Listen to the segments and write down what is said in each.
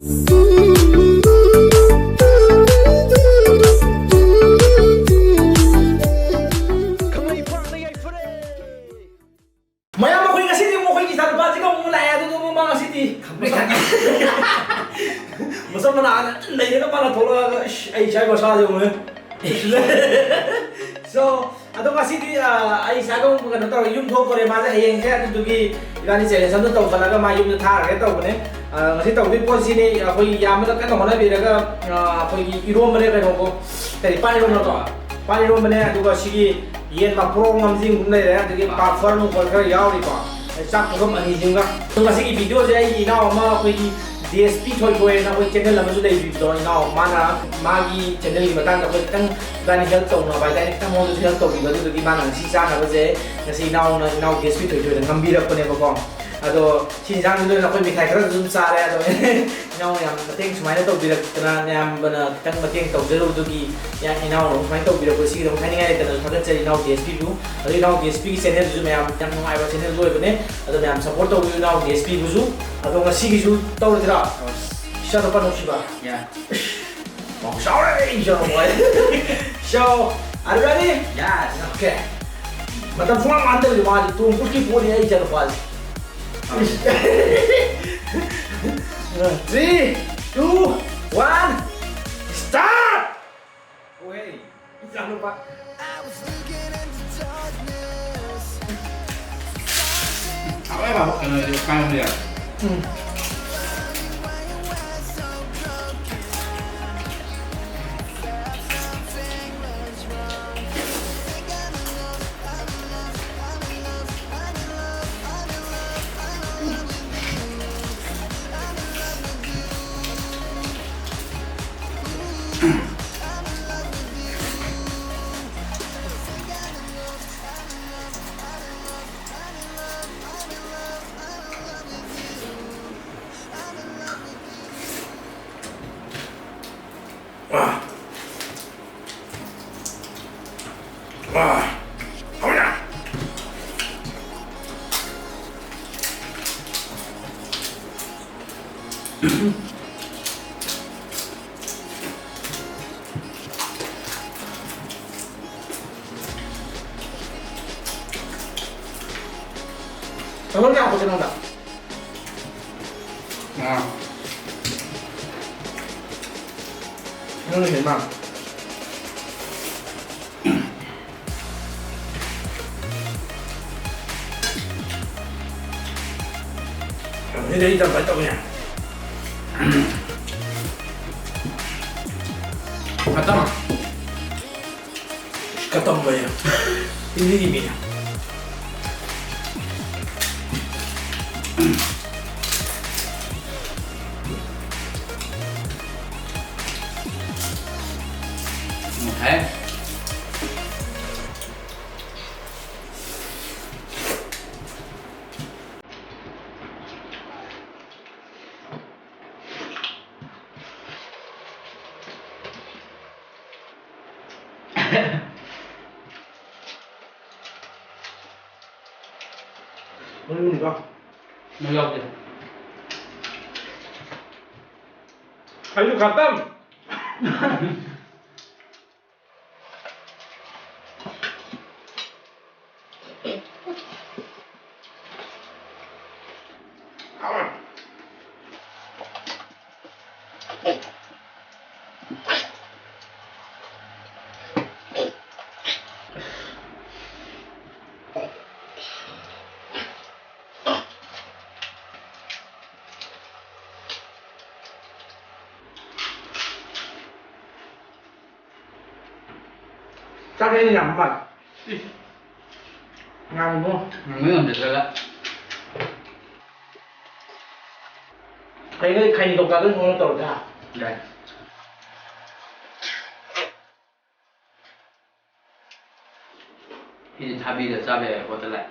Maya mo koy kasi di mo koy kita ba ka mo laya do mo mga city. Masa mana nai ka para thola ai chai ko sa jo mo. So ato kasi di ai sa ko mo to yum tho ko re ma sa hayeng khe adu gi gani chele sam to kala ga ma yum tha ra to ne. Ngasi to di po si ni koi yam da kan hona bi ra ga koi iro ma le ka ko tari pani ro na to. Pani ro ma ne adu ga si yen ma pro ngam jing kum nei ra adu pa far no ko ka yaw ri pa. Sak ko ma ni jing ga. To ngasi gi video je ai na ma koi DSP thoi thoi na koi channel la ma su dei bi do na mana magi channel gi matang da koi tang gani help to na bai dai tang mo du help to gi ba du gi ma na si sa na ba je ngasi na DSP thoi thoi ngam bi ra ko ne ba ko. Ado sinjang itu aku mikir kerja zoom sare ado nyau yang penting semuanya tuh bila kena yang benar kita penting tahu dulu tuh ki yang inau loh semuanya tuh bila posisi dong ini kan kita harus cari inau DSP dulu ado inau DSP channel itu yang mau ayah channel dulu ini ado yang support tuh inau DSP dulu ado ngasih gitu tahu tidak siapa depan siapa ya mau shower insya Allah so are you ready ya okay macam semua mantel di mana tuh mungkin boleh aja tuh 3, 2, 1, start! Wait, jangan lupa. Apa ya Pak? Kalau di kanan dia. Wah, wah, oh ya. Telurnya apa sih nanda? Nah, Ini memang. Ini dari tempat punya. kata mah. Ketemu ya. Ini gimana? Oke. Ini enggak. Melok deh. Ayo khatam. Awan. Cái này nhầm mà. Ngon đúng không? Mấy con được rồi đó. Cái khay độc cái nó tỏi ra. Đây. Thì thay vì là ra về có thể lại.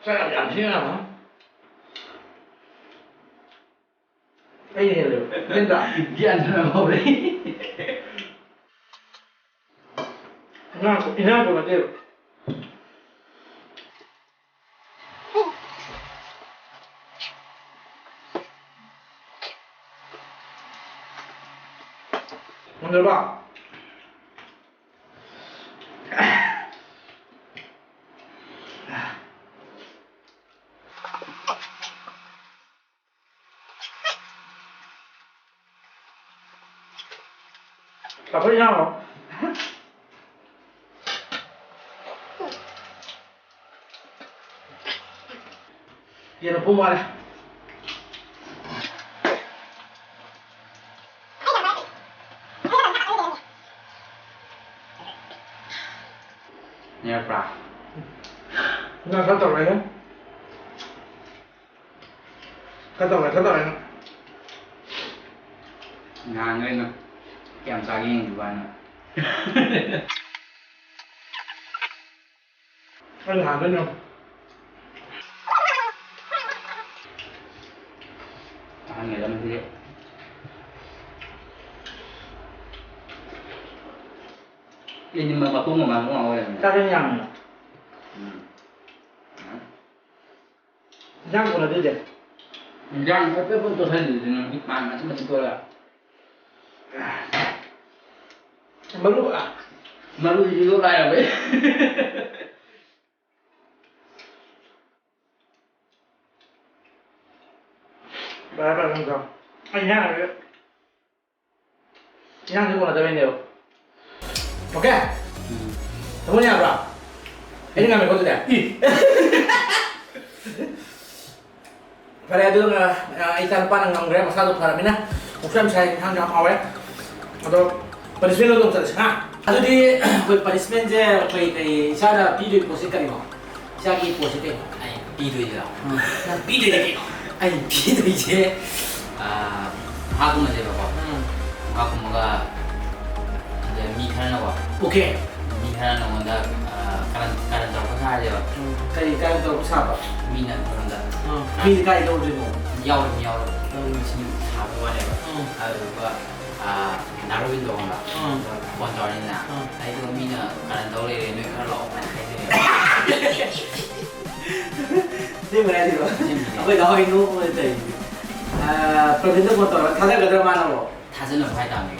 Sao làm thế nào hả? Cái gì được? Lên đoạn. Cái anh nó ngồi đấy. 이상한 거 같아요. 오늘 봐. 나쁘지 않아. 얘는 보고 하래. Nhà bà. 그냥 갔다 와요? 갔다 와요. Nhà người nó kèm sao cái gì vậy nè. 빨리 안 되냐? Hai người làm thế. Nhưng mà cũng mà cũng ngồi rồi. 다른 양. 양보는 되지? Răng cái tôi thấy thì nó ít bàn mà chúng mình tôi là 뭘로 아? mà lúc gì lúc này là vậy. 말해봐 그럼. 아니 양을 양 들고 나다 웬데요? 오케이. 뭐냐 브라? ini ngambil konten ya? Pada itu ikan panang ngambil masalah tuh karena mina, mungkin saya hang jam awal atau punishment itu terus. Nah, atau di punishment je, kayak saya video post kali kok, saya ki post itu, 비도이다. nah video lagi, 비도 이제 하고 이제 봐봐. 하고 뭔가 이제 미카는 거. oke, 미카는 뭔가 karena terus aja. kayak itu siapa? 미는 뭔가 Ini kayak itu dulu. 야오 지금 하고 말해. 그거 나루빈도 뭔가 본전이나 아이고 미는 karena 돌이 내 걸로 많이 Ini mana sih lo? Aku tahu ini mau jadi. Provinsi motor, kada kada mana lo? 다스는 봐야 돼.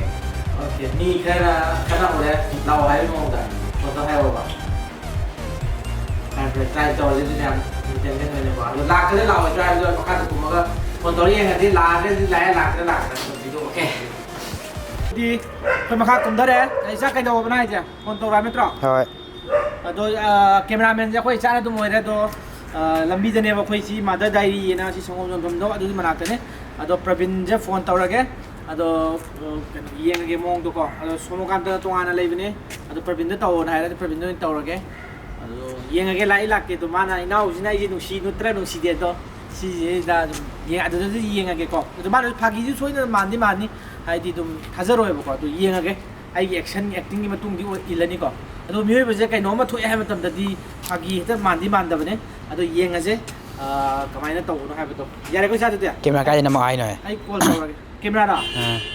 Oke, ini karena udah lawa hari mau udah, motor hari apa? Try jauh itu yang ini apa? Lak ke lawa try itu pakai tuh maka motor yang nanti lak itu oke. Di pemakaian kumdar ya, saya kayak jawab mana aja, motor rame terus. Rồi. Cameraman aku cara tu mau ada tu lambi jane aku isi mada diary na si songom jom do adu mana tane ado Pravin je phone tahu lagi ado yang lagi mong tu ko ado semua kan tu ana lagi ni ado Pravin tu tahu na ada Pravin tu tahu lagi ado yang lagi lai lak tu mana ina usina isi nusi dia tu si dah yang ado tu yang lagi ko tu mana pagi tu soalnya mandi hai di tu hazard hoye ko tu yang lagi ai action acting ni matung di ilani ko ado mioi baje kai noma thoi ha matam dadi agi heta mandi mandabane ado yengase kamaina to no ha beto yare ko sa tu ya Camera cái gì nằm ai này? ai call tawra camera ra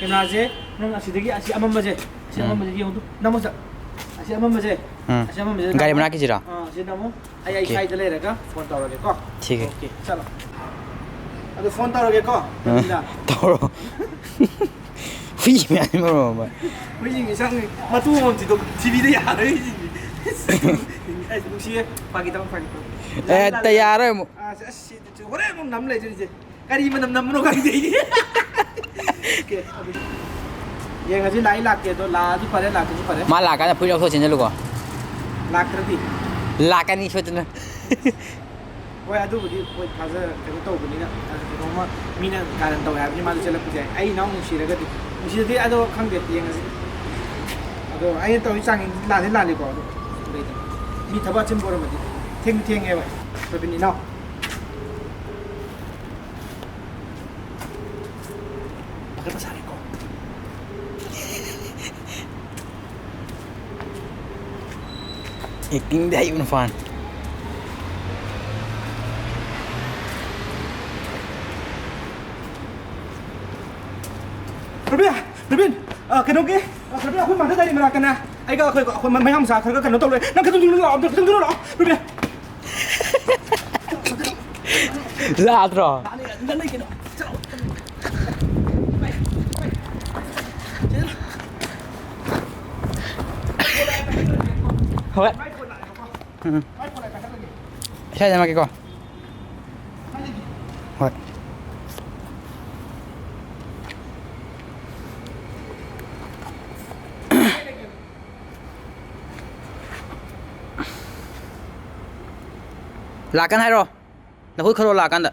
camera je nang asidagi asi amam baje yong tu namo sa asi amam baje गाड़ी बना के जीरा si namo ai side le ra ka phone tawra ke ko ठीक है okay chalo ado phone tawra ke ko tao rồi phi mẹ anh mà rồi Hui jing isang matu mo dito TV de ya hui jing ai nusi pagi tang tayar rồi Ore mo nam le je kari man nam no kari de ke ye ngaji lai lak ke to la ji pare lak ji pare mà là cái là phi đâu thôi trên luôn à lak trati là cái này thôi trên oi adu budi oi khaza ke to buni na no ma mina karan to ya ni ma chela pu jai ai nau nusi ra ga di nusi de ado khang de ye ngaji ado ai to sang la le ko ado mi thaba chen bor ma di theng e ba to bin ni nau pakai pasar ko acting đấy một phần Rabia, Rabin, kenapa? Rabin aku mana tadi merakan ꯑꯩꯒ ꯑꯩꯈꯣꯏ ꯃꯌꯥꯝ ꯃꯆꯥ ꯈꯔꯒ ꯀꯩꯅꯣ ꯇꯧꯔꯦ ꯅꯪ ꯈꯤꯇꯪ ꯂꯥꯛꯑꯣ ꯈꯤꯇꯪ ꯂꯥꯛꯑꯣ ꯂꯨꯕꯦ ꯂꯥꯛꯇ꯭ꯔꯣ ꯅꯪ ꯂꯩ ꯀꯩꯅꯣ ꯍꯣꯏ ꯏꯁꯩ ꯊꯝꯃꯒꯦꯀꯣ ꯍꯣꯏ ꯂꯥꯛꯀꯥꯟ ꯍꯥꯏꯔꯣ ꯅꯈꯣꯏ ꯈꯔꯣ ꯂꯥꯛꯀꯥꯟꯗ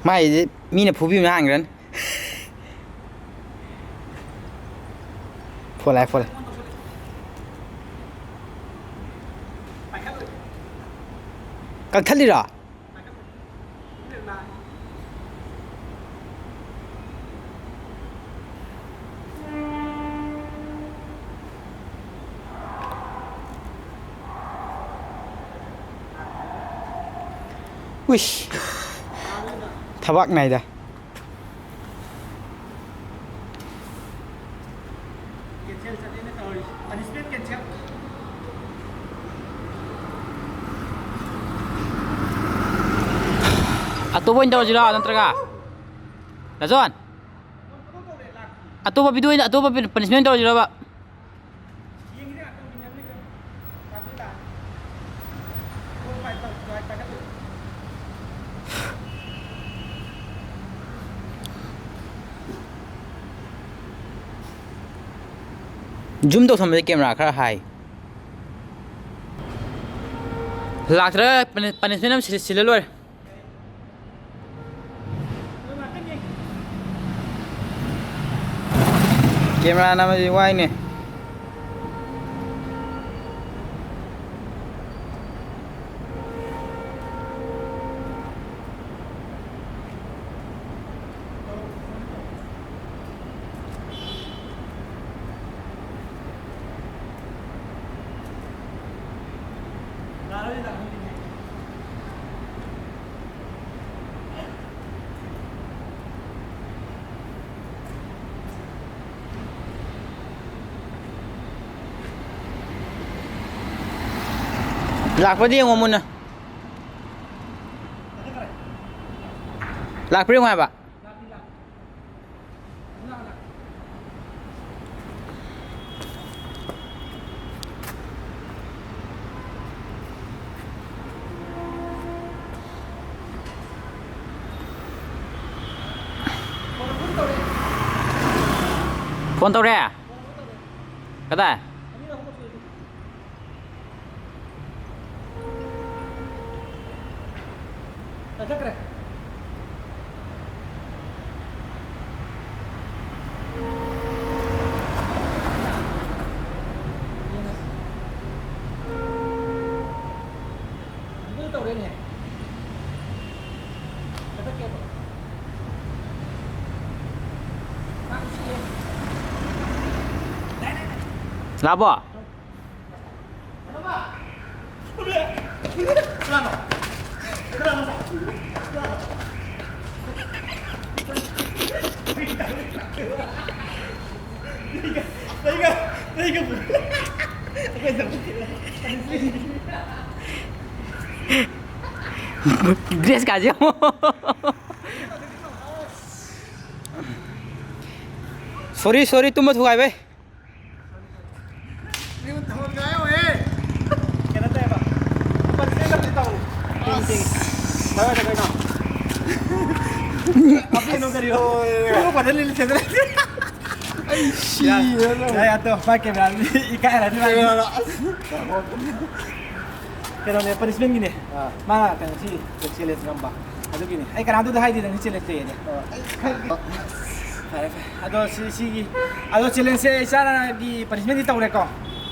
ꯃꯥꯏꯗꯤ ꯃꯤꯅ ꯐꯨꯕꯤꯕꯅ ꯍꯥꯟꯈ꯭ꯔꯅꯤ phone ꯀꯛꯊꯠꯂꯤꯔꯣ Wih, thabak này đây. Atubo ini tahu sila, nantraga. Lazon. Atubo video ini, atubo punishment tahu sila pak. Zoom đâu thầm với camera khá là hay. Lạc ra punishment em xịt luôn. Camera nằm gì quay nè. Lạc vào đi ngồi nè. Lạc vào ngoài bà. Phone tao ra. Cái này. Labo. Grace kasih kamu. Sorry तुम मत हुआ है बे. Ya tuh pakai berani ikan ada di mana? Kalau ni punishment gini, mana kan si kecil itu gambar. Aduh gini, kan ada hai di dalam kecil itu ya. Aduh aduh challenge sana di punishment itu tahu lekau.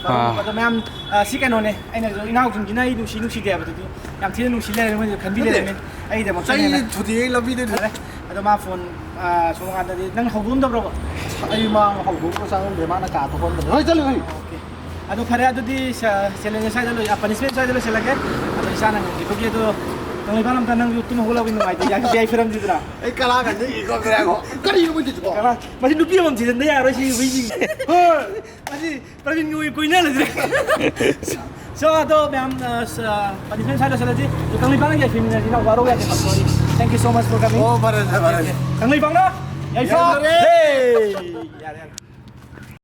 Aduh memang si kan ni, ini inau jumpa ini nusi dia betul tu. Yang tidak nusi leh, macam kan bila ni, ini dia macam ni. Saya tuh lebih deh. Aduh maaf phone, semua ada di, nang hubung dah berapa? Ay mang hậu cũng có sang để mà nó cảทุกคนเลยเฮ้ยเจ้าเลย Oke. Aduh karya aduh di challenge saya dulu, punishment saya dulu selagi. Aduh di sana gitu gitu. Nang iba nam tanang YouTube mo gulawin ng idea. Kaya film dito na. Ay, kalakan niya, ikaw kaya ako. Kanino mo dito? Kaya masih dupi mo si Zendaya ro si Beijing. Masih parang yung kuy na lang. So ato ma'am sa punishment saya selagi. Kang iba lang film na dito waro ya sorry. Thank you so much for coming. Oh, para. Kang iba na. Yay! Hey! Yan yan.